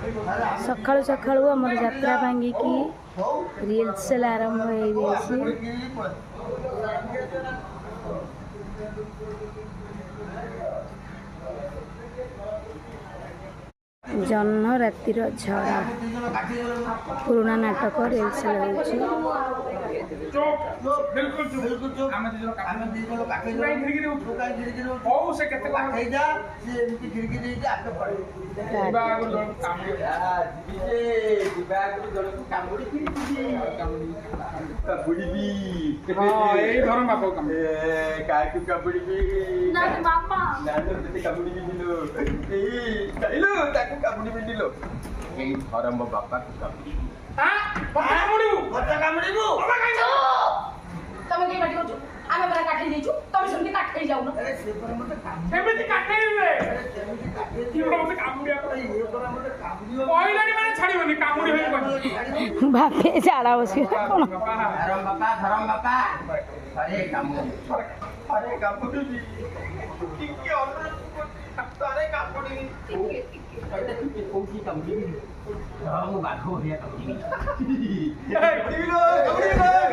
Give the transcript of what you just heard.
सकाळू सकाळू आमर यात्रा भांगिकी रिहर्सल आरंभ हो जन्म रातिर झड़ा पुराना नाटक रिहर्सल कामुड़ी पिंडिलो यही धर्म बापा को कामुड़ी तमे के बाटी करछु आमे बरा काठी देछु तमे सुनती काठी जाउ न अरे से पर मते एमती काठी रे की मते कामुडिया ये पर मते कामुडियो पहिलानी माने छाड़ीबनी कामुडी होई कोन बापे झाड़ा बसी धर्म बापा अरे कामुडी टिके अनुरोध अरे कामुडी अरे टिके कोकी कामुडी हम बाघो हे कामुडी ए दिलो कामुडी